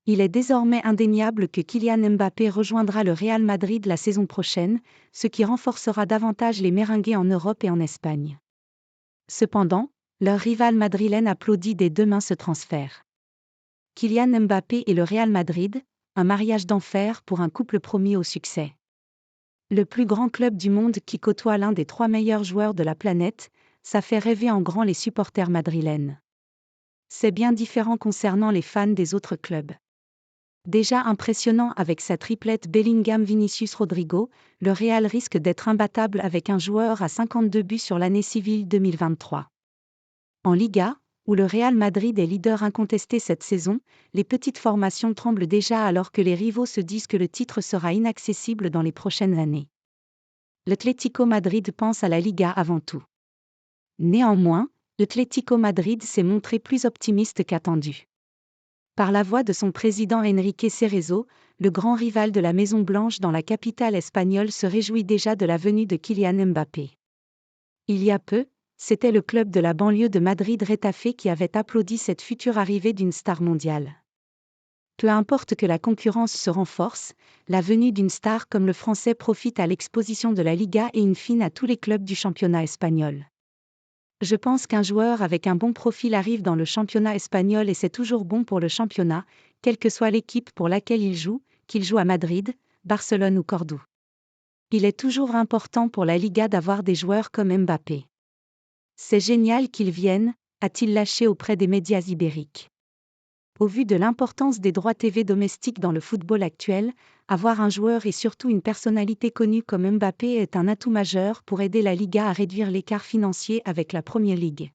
Il est désormais indéniable que Kylian Mbappé rejoindra le Real Madrid la saison prochaine, ce qui renforcera davantage les Merengues en Europe et en Espagne. Cependant, leur rival madrilène applaudit dès demain ce transfert. Kylian Mbappé et le Real Madrid, un mariage d'enfer pour un couple promis au succès. Le plus grand club du monde qui côtoie l'un des 3 meilleurs joueurs de la planète, ça fait rêver en grand les supporters madrilènes. C'est bien différent concernant les fans des autres clubs. Déjà impressionnant avec sa triplette Bellingham-Vinicius-Rodrigo, le Real risque d'être imbattable avec un joueur à 52 buts sur l'année civile 2023. En Liga, où le Real Madrid est leader incontesté cette saison, les petites formations tremblent déjà alors que les rivaux se disent que le titre sera inaccessible dans les prochaines années. L'Atlético Madrid pense à la Liga avant tout. Néanmoins, l'Atlético Madrid s'est montré plus optimiste qu'attendu. Par la voix de son président Enrique Cerezo, le grand rival de la Maison-Blanche dans la capitale espagnole se réjouit déjà de la venue de Kylian Mbappé. Il y a peu, c'était le club de la banlieue de Madrid-Retafe qui avait applaudi cette future arrivée d'une star mondiale. Peu importe que la concurrence se renforce, la venue d'une star comme le Français profite à l'exposition de la Liga et in fine à tous les clubs du championnat espagnol. Je pense qu'un joueur avec un bon profil arrive dans le championnat espagnol et c'est toujours bon pour le championnat, quelle que soit l'équipe pour laquelle il joue, qu'il joue à Madrid, Barcelone ou Cordoue. Il est toujours important pour la Liga d'avoir des joueurs comme Mbappé. C'est génial qu'ils viennent, a-t-il lâché auprès des médias ibériques. Au vu de l'importance des droits TV domestiques dans le football actuel, avoir un joueur et surtout une personnalité connue comme Mbappé est un atout majeur pour aider la Liga à réduire l'écart financier avec la Premier League.